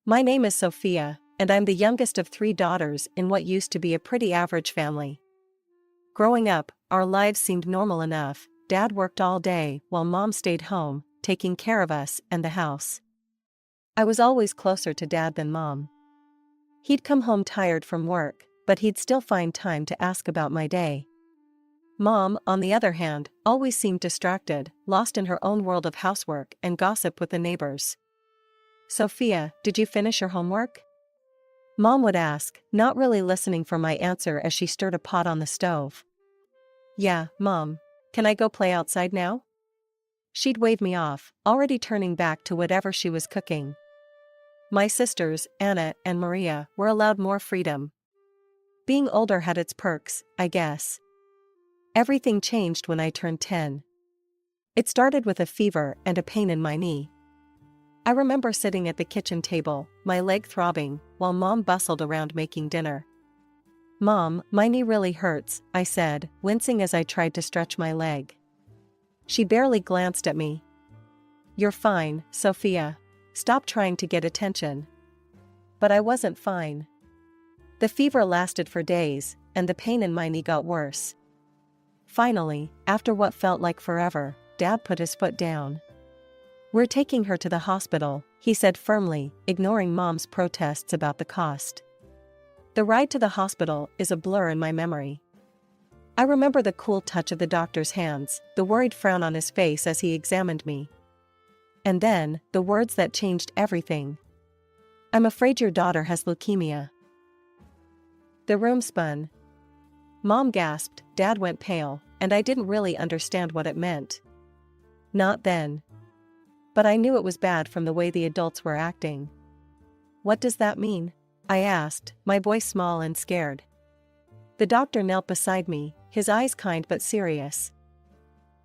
My name is Sofia, and I'm the youngest of three daughters in what used to be a pretty average family. Growing up, our lives seemed normal enough. Dad worked all day while Mom stayed home, taking care of us and the house. I was always closer to Dad than Mom. He'd come home tired from work, but he'd still find time to ask about my day. Mom, on the other hand, always seemed distracted, lost in her own world of housework and gossip with the neighbors. "Sofia, did you finish your homework?" Mom would ask, not really listening for my answer as she stirred a pot on the stove. "Yeah, Mom. Can I go play outside now?" She'd wave me off, already turning back to whatever she was cooking. My sisters, Anna and Maria, were allowed more freedom. Being older had its perks, I guess. Everything changed when I turned 10. It started with a fever and a pain in my knee. I remember sitting at the kitchen table, my leg throbbing, while Mom bustled around making dinner. "Mom, my knee really hurts," I said, wincing as I tried to stretch my leg. She barely glanced at me. "You're fine, Sofia. Stop trying to get attention." But I wasn't fine. The fever lasted for days, and the pain in my knee got worse. Finally, after what felt like forever, Dad put his foot down. "We're taking her to the hospital," he said firmly, ignoring Mom's protests about the cost. The ride to the hospital is a blur in my memory. I remember the cool touch of the doctor's hands, the worried frown on his face as he examined me. And then, the words that changed everything. "I'm afraid your daughter has leukemia." The room spun. Mom gasped, Dad went pale, and I didn't really understand what it meant. Not then. But I knew it was bad from the way the adults were acting. "What does that mean?" I asked, my voice small and scared. The doctor knelt beside me, his eyes kind but serious.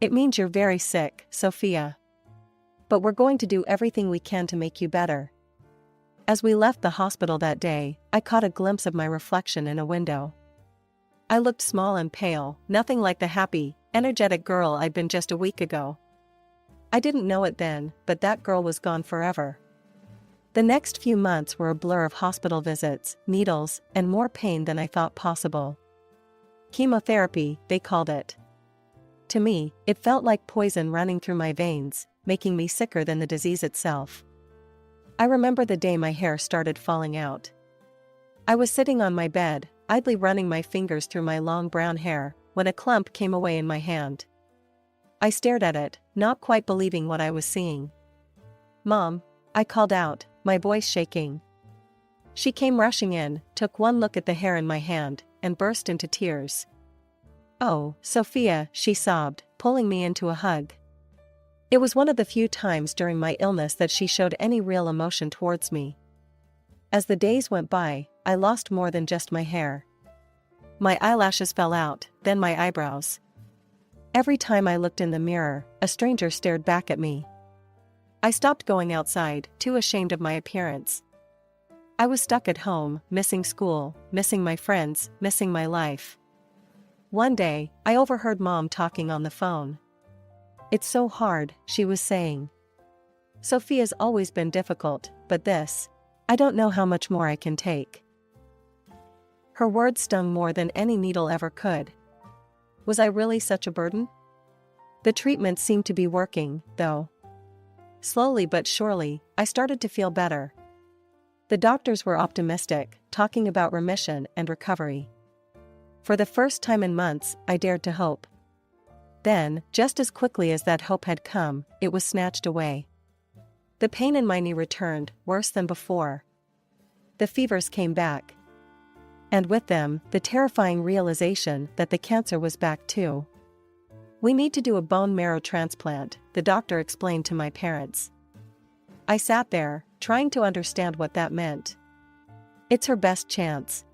"It means you're very sick, Sofia. But we're going to do everything we can to make you better." As we left the hospital that day, I caught a glimpse of my reflection in a window. I looked small and pale, nothing like the happy, energetic girl I'd been just a week ago. I didn't know it then, but that girl was gone forever. The next few months were a blur of hospital visits, needles, and more pain than I thought possible. Chemotherapy, they called it. To me, it felt like poison running through my veins, making me sicker than the disease itself. I remember the day my hair started falling out. I was sitting on my bed, idly running my fingers through my long brown hair, when a clump came away in my hand. I stared at it, not quite believing what I was seeing. "Mom," I called out, my voice shaking. She came rushing in, took one look at the hair in my hand, and burst into tears. "Oh, Sofia," she sobbed, pulling me into a hug. It was one of the few times during my illness that she showed any real emotion towards me. As the days went by, I lost more than just my hair. My eyelashes fell out, then my eyebrows. Every time I looked in the mirror, a stranger stared back at me. I stopped going outside, too ashamed of my appearance. I was stuck at home, missing school, missing my friends, missing my life. One day, I overheard Mom talking on the phone. "It's so hard," she was saying. "Sofia's always been difficult, but this, I don't know how much more I can take." Her words stung more than any needle ever could. Was I really such a burden? The treatment seemed to be working, though. Slowly but surely, I started to feel better. The doctors were optimistic, talking about remission and recovery. For the first time in months, I dared to hope. Then, just as quickly as that hope had come, it was snatched away. The pain in my knee returned, worse than before. The fevers came back. And with them, the terrifying realization that the cancer was back too. "We need to do a bone marrow transplant," the doctor explained to my parents. I sat there, trying to understand what that meant. "It's her best chance."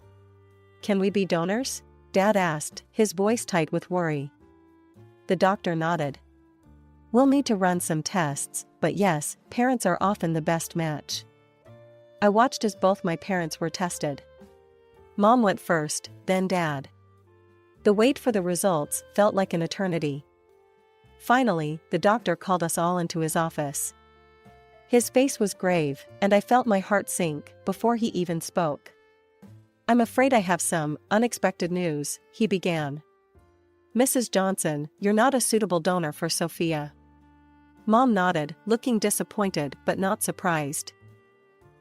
"Can we be donors?" Dad asked, his voice tight with worry. The doctor nodded. "We'll need to run some tests, but yes, parents are often the best match." I watched as both my parents were tested. Mom went first, then Dad. The wait for the results felt like an eternity. Finally, the doctor called us all into his office. His face was grave, and I felt my heart sink before he even spoke. "I'm afraid I have some unexpected news," he began. "Mrs. Johnson, you're not a suitable donor for Sofia." Mom nodded, looking disappointed but not surprised.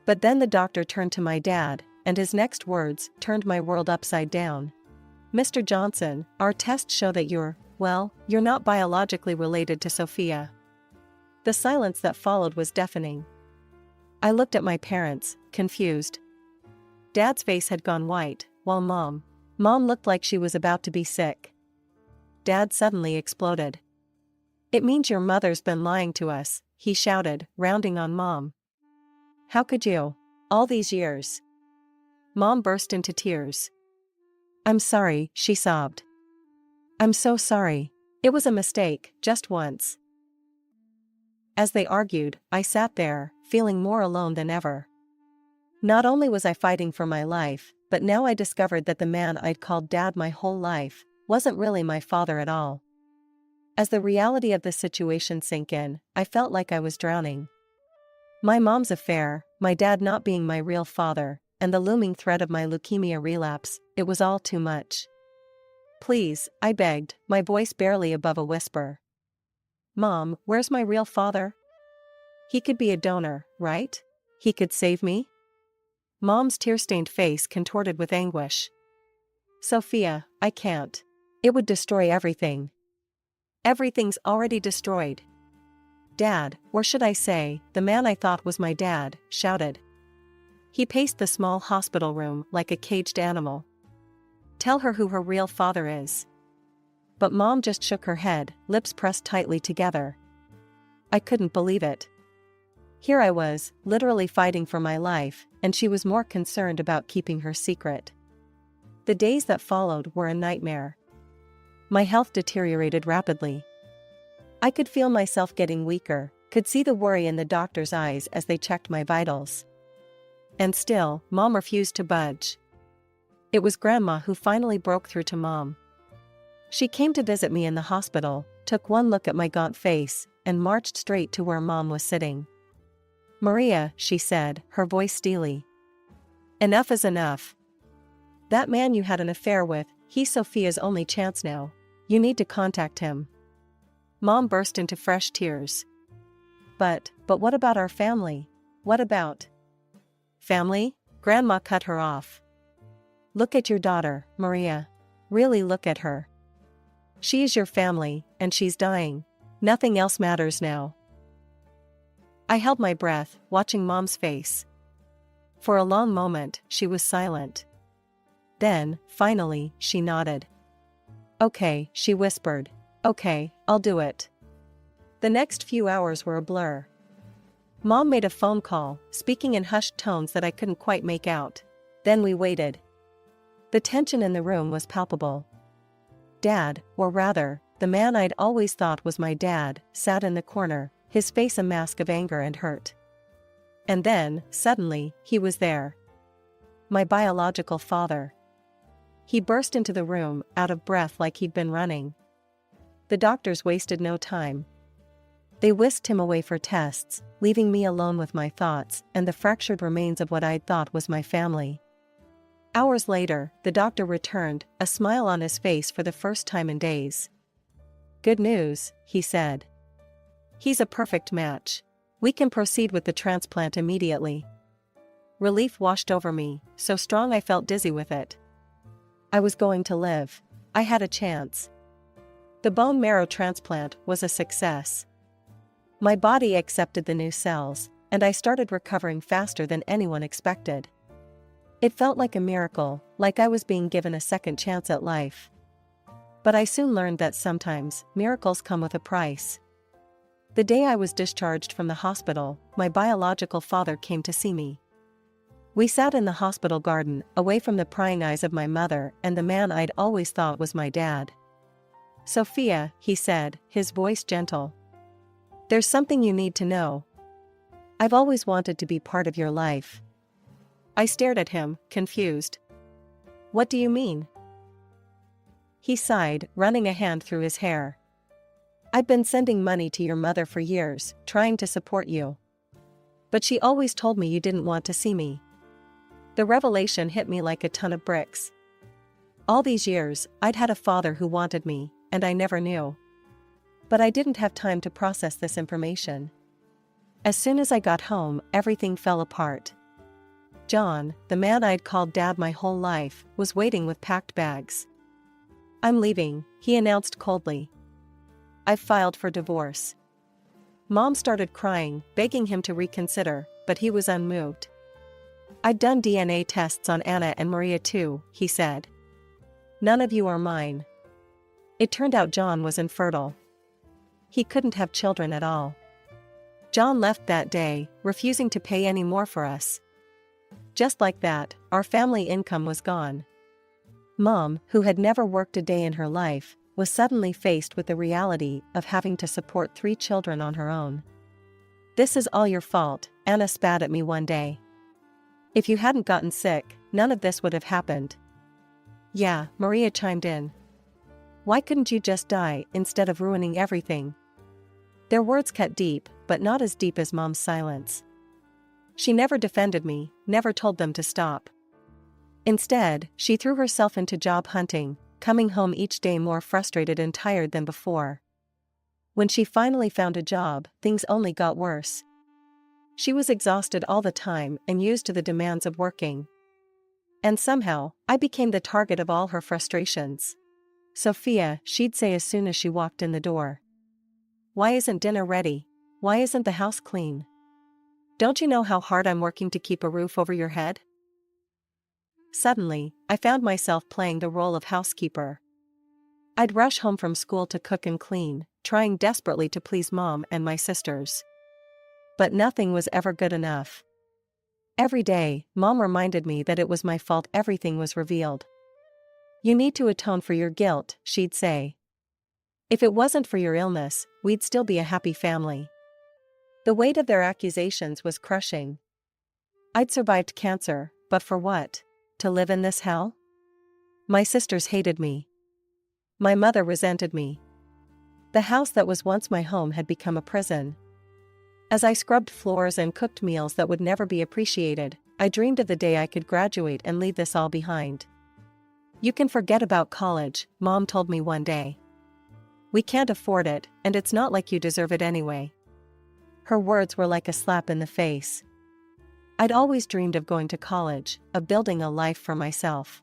But then the doctor turned to my dad, and his next words turned my world upside down. "Mr. Johnson, our tests show that you're not biologically related to Sofia." The silence that followed was deafening. I looked at my parents, confused. Dad's face had gone white, while Mom looked like she was about to be sick. Dad suddenly exploded. "It means your mother's been lying to us," he shouted, rounding on Mom. "How could you? All these years?" Mom burst into tears. "I'm sorry," she sobbed. "I'm so sorry. It was a mistake, just once." As they argued, I sat there, feeling more alone than ever. Not only was I fighting for my life, but now I discovered that the man I'd called Dad my whole life wasn't really my father at all. As the reality of the situation sank in, I felt like I was drowning. My mom's affair, my dad not being my real father, and the looming threat of my leukemia relapse, it was all too much. "Please," I begged, my voice barely above a whisper. "Mom, where's my real father? He could be a donor, right? He could save me?" Mom's tear-stained face contorted with anguish. "Sofia, I can't. It would destroy everything." "Everything's already destroyed." Dad, or should I say, the man I thought was my dad, shouted. He paced the small hospital room like a caged animal. "Tell her who her real father is." But Mom just shook her head, lips pressed tightly together. I couldn't believe it. Here I was, literally fighting for my life, and she was more concerned about keeping her secret. The days that followed were a nightmare. My health deteriorated rapidly. I could feel myself getting weaker, could see the worry in the doctor's eyes as they checked my vitals. And still, Mom refused to budge. It was Grandma who finally broke through to Mom. She came to visit me in the hospital, took one look at my gaunt face, and marched straight to where Mom was sitting. "Maria," she said, her voice steely. "Enough is enough. That man you had an affair with, he's Sofia's only chance now. You need to contact him." Mom burst into fresh tears. But what about our family? What about family?" Grandma cut her off. "Look at your daughter, Maria. Really look at her. She is your family, and she's dying. Nothing else matters now." I held my breath, watching Mom's face. For a long moment, she was silent. Then, finally, she nodded. "Okay," she whispered. "Okay, I'll do it." The next few hours were a blur. Mom made a phone call, speaking in hushed tones that I couldn't quite make out. Then we waited. The tension in the room was palpable. Dad, or rather, the man I'd always thought was my dad, sat in the corner, his face a mask of anger and hurt. And then, suddenly, he was there. My biological father. He burst into the room, out of breath like he'd been running. The doctors wasted no time. They whisked him away for tests, leaving me alone with my thoughts and the fractured remains of what I'd thought was my family. Hours later, the doctor returned, a smile on his face for the first time in days. "Good news," he said. "He's a perfect match. We can proceed with the transplant immediately." Relief washed over me, so strong I felt dizzy with it. I was going to live. I had a chance. The bone marrow transplant was a success. My body accepted the new cells, and I started recovering faster than anyone expected. It felt like a miracle, like I was being given a second chance at life. But I soon learned that sometimes, miracles come with a price. The day I was discharged from the hospital, my biological father came to see me. We sat in the hospital garden, away from the prying eyes of my mother and the man I'd always thought was my dad. "Sofia," he said, his voice gentle. "There's something you need to know. I've always wanted to be part of your life." I stared at him, confused. "What do you mean?" He sighed, running a hand through his hair. "I've been sending money to your mother for years, trying to support you. But she always told me you didn't want to see me. The revelation hit me like a ton of bricks. All these years, I'd had a father who wanted me, and I never knew. But I didn't have time to process this information. As soon as I got home, everything fell apart. John, the man I'd called Dad my whole life, was waiting with packed bags. "I'm leaving," he announced coldly. "I've filed for divorce." Mom started crying, begging him to reconsider, but he was unmoved. "I'd done DNA tests on Anna and Maria too," he said. "None of you are mine." It turned out John was infertile. He couldn't have children at all. John left that day, refusing to pay any more for us. Just like that, our family income was gone. Mom, who had never worked a day in her life, was suddenly faced with the reality of having to support 3 children on her own. "This is all your fault," Anna spat at me one day. "If you hadn't gotten sick, none of this would have happened." "Yeah," Maria chimed in. "Why couldn't you just die instead of ruining everything?" Their words cut deep, but not as deep as Mom's silence. She never defended me, never told them to stop. Instead, she threw herself into job hunting, coming home each day more frustrated and tired than before. When she finally found a job, things only got worse. She was exhausted all the time and used to the demands of working. And somehow, I became the target of all her frustrations. "Sofia," she'd say as soon as she walked in the door. "Why isn't dinner ready? Why isn't the house clean? Don't you know how hard I'm working to keep a roof over your head?" Suddenly, I found myself playing the role of housekeeper. I'd rush home from school to cook and clean, trying desperately to please Mom and my sisters. But nothing was ever good enough. Every day, Mom reminded me that it was my fault everything was revealed. "You need to atone for your guilt," she'd say. "If it wasn't for your illness, we'd still be a happy family." The weight of their accusations was crushing. I'd survived cancer, but for what? To live in this hell? My sisters hated me. My mother resented me. The house that was once my home had become a prison. As I scrubbed floors and cooked meals that would never be appreciated, I dreamed of the day I could graduate and leave this all behind. "You can forget about college," Mom told me one day. "We can't afford it, and it's not like you deserve it anyway." Her words were like a slap in the face. I'd always dreamed of going to college, of building a life for myself.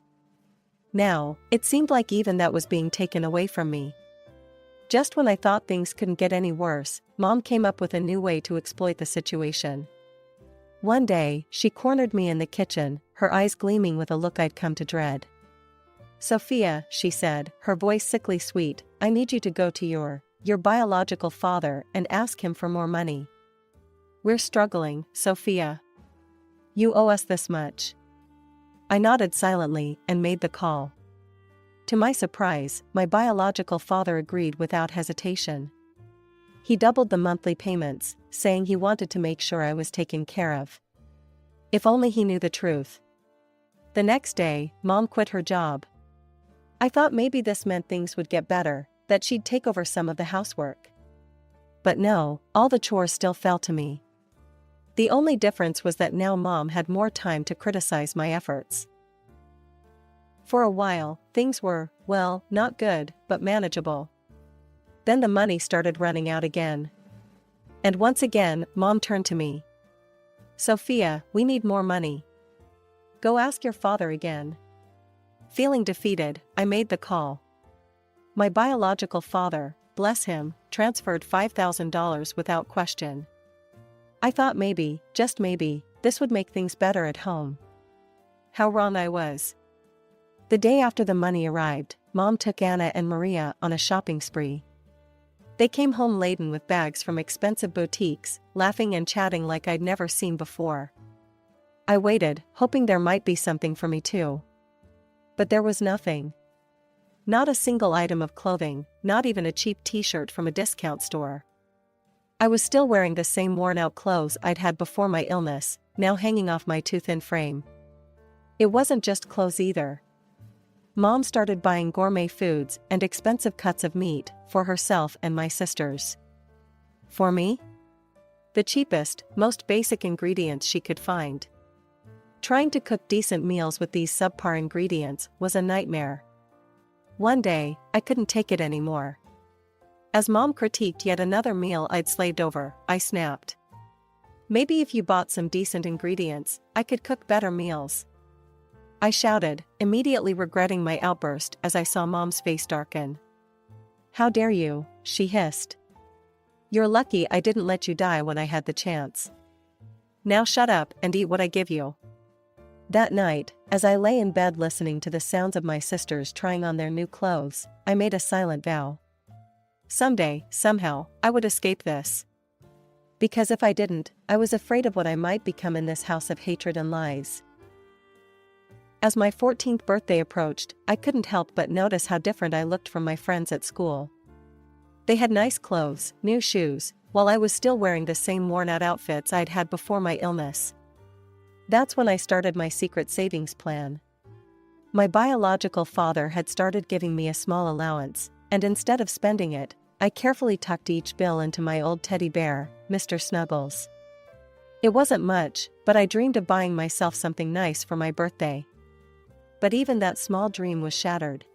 Now, it seemed like even that was being taken away from me. Just when I thought things couldn't get any worse, Mom came up with a new way to exploit the situation. One day, she cornered me in the kitchen, her eyes gleaming with a look I'd come to dread. "Sofia," she said, her voice sickly sweet, "I need you to go to your biological father and ask him for more money. We're struggling, Sofia. You owe us this much." I nodded silently and made the call. To my surprise, my biological father agreed without hesitation. He doubled the monthly payments, saying he wanted to make sure I was taken care of. If only he knew the truth. The next day, Mom quit her job. I thought maybe this meant things would get better, that she'd take over some of the housework. But no, all the chores still fell to me. The only difference was that now Mom had more time to criticize my efforts. For a while, things were, well, not good, but manageable. Then the money started running out again. And once again, Mom turned to me. "Sofia, we need more money. Go ask your father again." Feeling defeated, I made the call. My biological father, bless him, transferred $5,000 without question. I thought maybe, just maybe, this would make things better at home. How wrong I was. The day after the money arrived, Mom took Anna and Maria on a shopping spree. They came home laden with bags from expensive boutiques, laughing and chatting like I'd never seen before. I waited, hoping there might be something for me too. But there was nothing. Not a single item of clothing, not even a cheap t-shirt from a discount store. I was still wearing the same worn-out clothes I'd had before my illness, now hanging off my too-thin frame. It wasn't just clothes either. Mom started buying gourmet foods and expensive cuts of meat for herself and my sisters. For me? The cheapest, most basic ingredients she could find. Trying to cook decent meals with these subpar ingredients was a nightmare. One day, I couldn't take it anymore. As Mom critiqued yet another meal I'd slaved over, I snapped. Maybe if you bought some decent ingredients, I could cook better meals. I shouted, immediately regretting my outburst as I saw Mom's face darken. How dare you, she hissed. You're lucky I didn't let you die when I had the chance. Now shut up and eat what I give you. That night, as I lay in bed listening to the sounds of my sisters trying on their new clothes, I made a silent vow. Someday, somehow, I would escape this. Because if I didn't, I was afraid of what I might become in this house of hatred and lies. As my 14th birthday approached, I couldn't help but notice how different I looked from my friends at school. They had nice clothes, new shoes, while I was still wearing the same worn-out outfits I'd had before my illness. That's when I started my secret savings plan. My biological father had started giving me a small allowance, and instead of spending it, I carefully tucked each bill into my old teddy bear, Mr. Snuggles. It wasn't much, but I dreamed of buying myself something nice for my birthday. But even that small dream was shattered.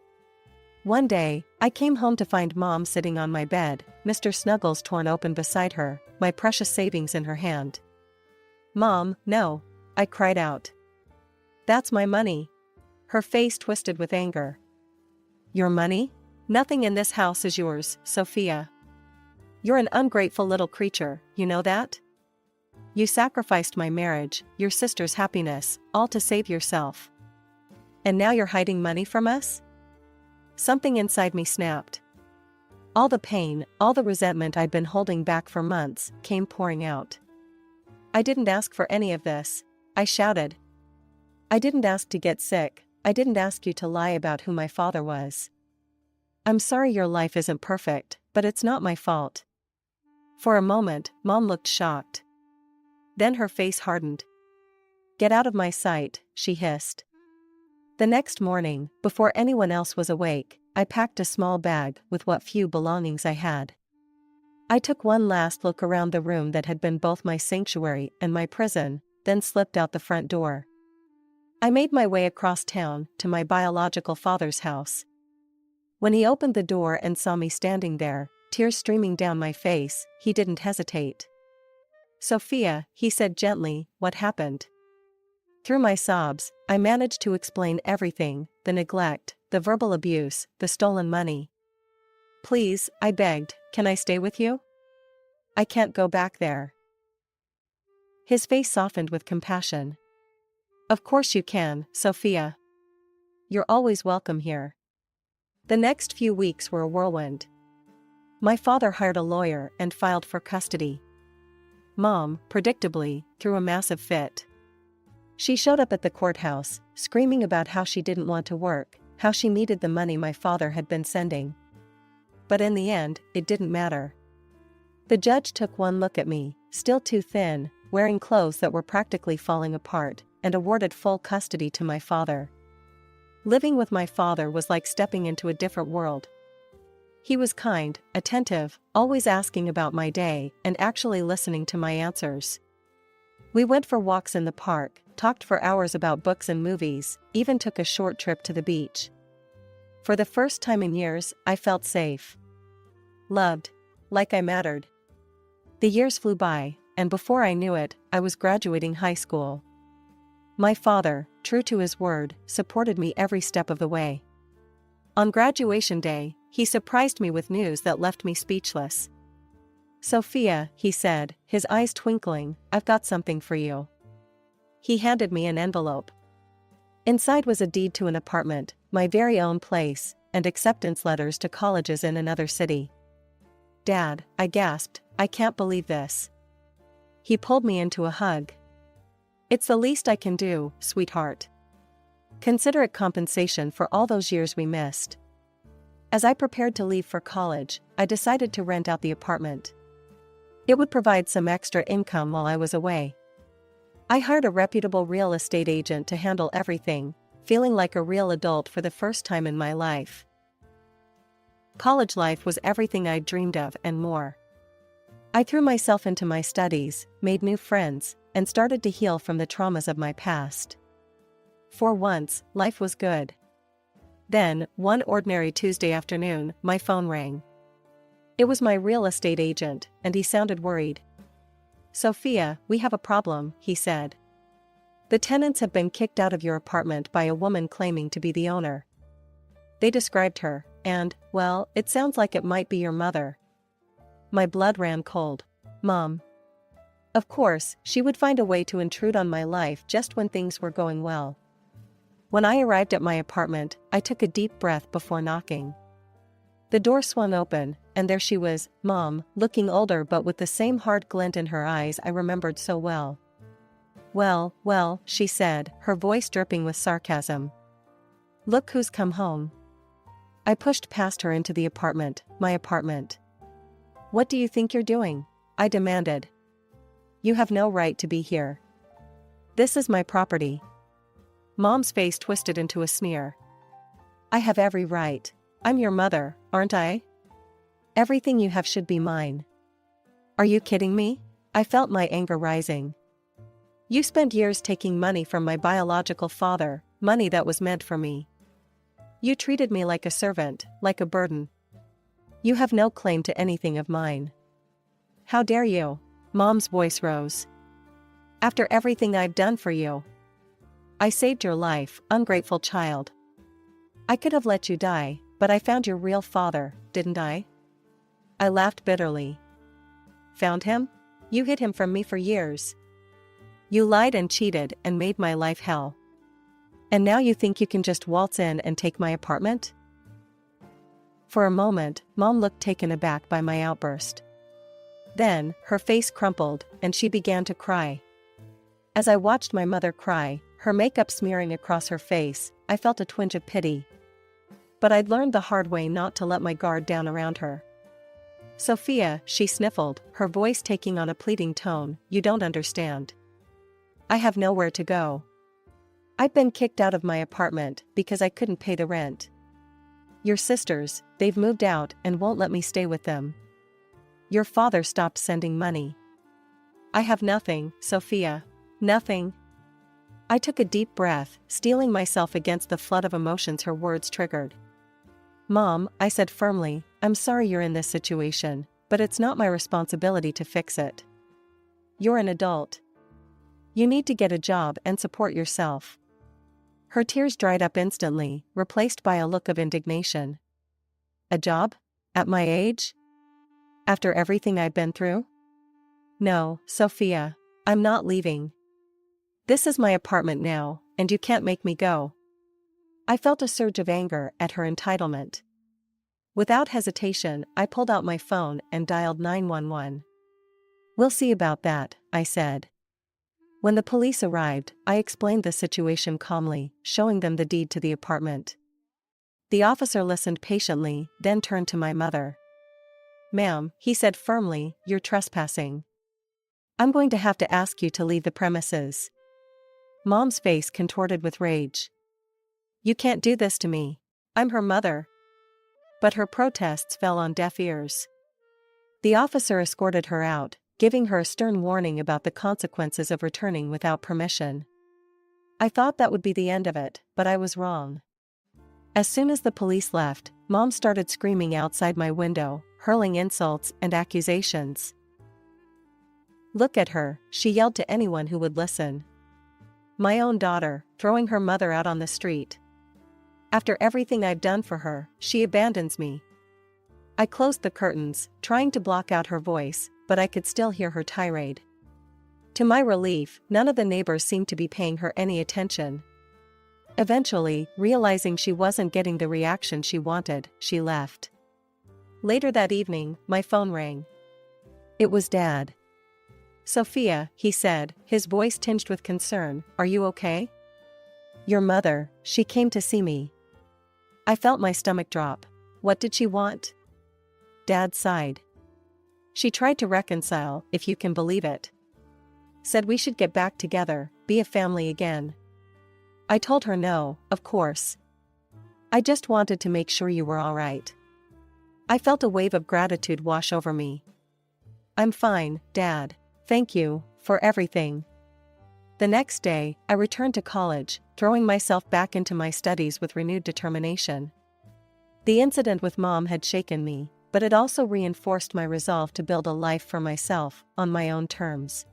One day, I came home to find Mom sitting on my bed, Mr. Snuggles torn open beside her, my precious savings in her hand. Mom, no, I cried out. That's my money. Her face twisted with anger. Your money? Nothing in this house is yours, Sofia. You're an ungrateful little creature, you know that? You sacrificed my marriage, your sister's happiness, all to save yourself. And now you're hiding money from us? Something inside me snapped. All the pain, all the resentment I'd been holding back for months, came pouring out. I didn't ask for any of this, I shouted. I didn't ask to get sick, I didn't ask you to lie about who my father was. I'm sorry your life isn't perfect, but it's not my fault. For a moment, Mom looked shocked. Then her face hardened. Get out of my sight, she hissed. The next morning, before anyone else was awake, I packed a small bag with what few belongings I had. I took one last look around the room that had been both my sanctuary and my prison, then slipped out the front door. I made my way across town to my biological father's house. When he opened the door and saw me standing there, tears streaming down my face, he didn't hesitate. Sofia, he said gently, what happened? Through my sobs, I managed to explain everything, the neglect, the verbal abuse, the stolen money. Please, I begged, can I stay with you? I can't go back there. His face softened with compassion. Of course you can, Sofia. You're always welcome here. The next few weeks were a whirlwind. My father hired a lawyer and filed for custody. Mom, predictably, threw a massive fit. She showed up at the courthouse, screaming about how she didn't want to work, how she needed the money my father had been sending. But in the end, it didn't matter. The judge took one look at me, still too thin, wearing clothes that were practically falling apart, and awarded full custody to my father. Living with my father was like stepping into a different world. He was kind, attentive, always asking about my day and actually listening to my answers. We went for walks in the park, talked for hours about books and movies, even took a short trip to the beach. For the first time in years, I felt safe. Loved. Like I mattered. The years flew by, and before I knew it, I was graduating high school. My father, true to his word, supported me every step of the way. On graduation day, he surprised me with news that left me speechless. Sofia, he said, his eyes twinkling, I've got something for you. He handed me an envelope. Inside was a deed to an apartment, my very own place, and acceptance letters to colleges in another city. Dad, I gasped, I can't believe this. He pulled me into a hug. It's the least I can do, sweetheart. Consider it compensation for all those years we missed. As I prepared to leave for college, I decided to rent out the apartment. It would provide some extra income while I was away. I hired a reputable real estate agent to handle everything, feeling like a real adult for the first time in my life. College life was everything I'd dreamed of and more. I threw myself into my studies, made new friends, and started to heal from the traumas of my past. For once, life was good. Then, one ordinary Tuesday afternoon, my phone rang. It was my real estate agent, and he sounded worried. "Sofia, we have a problem," he said. "The tenants have been kicked out of your apartment by a woman claiming to be the owner. They described her, and, well, it sounds like it might be your mother." My blood ran cold. Mom. Of course, she would find a way to intrude on my life just when things were going well. When I arrived at my apartment, I took a deep breath before knocking. The door swung open, and there she was, Mom, looking older but with the same hard glint in her eyes I remembered so well. Well, she said, her voice dripping with sarcasm. "Look who's come home." I pushed past her into the apartment, my apartment. "What do you think you're doing?" I demanded. "You have no right to be here. This is my property." Mom's face twisted into a sneer. "I have every right. I'm your mother, aren't I? Everything you have should be mine." "Are you kidding me?" I felt my anger rising. "You spent years taking money from my biological father, money that was meant for me. You treated me like a servant, like a burden. You have no claim to anything of mine." "How dare you?" Mom's voice rose. "After everything I've done for you. I saved your life, ungrateful child. I could have let you die, but I found your real father, didn't I?" I laughed bitterly. "Found him? You hid him from me for years. You lied and cheated and made my life hell. And now you think you can just waltz in and take my apartment?" For a moment, Mom looked taken aback by my outburst. Then, her face crumpled, and she began to cry. As I watched my mother cry, her makeup smearing across her face, I felt a twinge of pity. But I'd learned the hard way not to let my guard down around her. "Sofia," she sniffled, her voice taking on a pleading tone, "you don't understand. I have nowhere to go. I've been kicked out of my apartment because I couldn't pay the rent. Your sisters, they've moved out and won't let me stay with them. Your father stopped sending money. I have nothing, Sofia. Nothing." I took a deep breath, steeling myself against the flood of emotions her words triggered. "Mom," I said firmly, "I'm sorry you're in this situation, but it's not my responsibility to fix it. You're an adult. You need to get a job and support yourself." Her tears dried up instantly, replaced by a look of indignation. "A job? At my age? After everything I've been through? No, Sofia, I'm not leaving. This is my apartment now, and you can't make me go." I felt a surge of anger at her entitlement. Without hesitation, I pulled out my phone and dialed 911. "We'll see about that," I said. When the police arrived, I explained the situation calmly, showing them the deed to the apartment. The officer listened patiently, then turned to my mother. "Ma'am," he said firmly, "you're trespassing. I'm going to have to ask you to leave the premises." Mom's face contorted with rage. "You can't do this to me. I'm her mother." But her protests fell on deaf ears. The officer escorted her out, giving her a stern warning about the consequences of returning without permission. I thought that would be the end of it, but I was wrong. As soon as the police left, Mom started screaming outside my window, hurling insults and accusations. "Look at her," she yelled to anyone who would listen. "My own daughter, throwing her mother out on the street. After everything I've done for her, she abandons me." I closed the curtains, trying to block out her voice, but I could still hear her tirade. To my relief, none of the neighbors seemed to be paying her any attention. Eventually, realizing she wasn't getting the reaction she wanted, she left. Later that evening, my phone rang. It was Dad. "Sofia," he said, his voice tinged with concern, "are you okay?" "Your mother, she came to see me." I felt my stomach drop. What did she want? Dad sighed. "She tried to reconcile, if you can believe it. Said we should get back together, be a family again." I told her no, of course. "I just wanted to make sure you were all right." I felt a wave of gratitude wash over me. I'm fine, Dad. Thank you for everything. The next day, I returned to college, throwing myself back into my studies with renewed determination. The incident with Mom had shaken me, but it also reinforced my resolve to build a life for myself, on my own terms.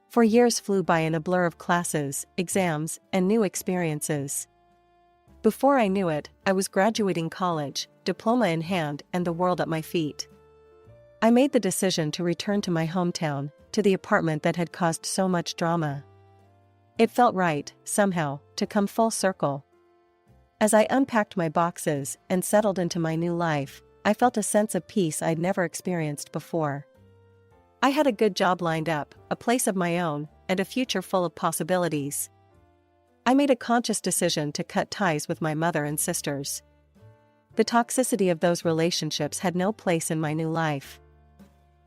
4 years flew by in a blur of classes, exams, and new experiences. Before I knew it, I was graduating college, diploma in hand, and the world at my feet. I made the decision to return to my hometown, to the apartment that had caused so much drama. It felt right, somehow, to come full circle. As I unpacked my boxes and settled into my new life, I felt a sense of peace I'd never experienced before. I had a good job lined up, a place of my own, and a future full of possibilities. I made a conscious decision to cut ties with my mother and sisters. The toxicity of those relationships had no place in my new life.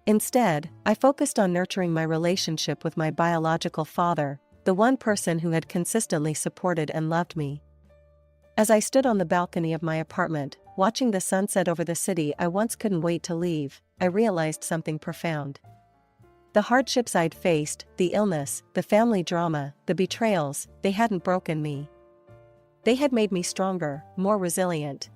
Instead, I focused on nurturing my relationship with my biological father, the one person who had consistently supported and loved me. As I stood on the balcony of my apartment, watching the sunset over the city I once couldn't wait to leave, I realized something profound. The hardships I'd faced, the illness, the family drama, the betrayals, they hadn't broken me. They had made me stronger, more resilient.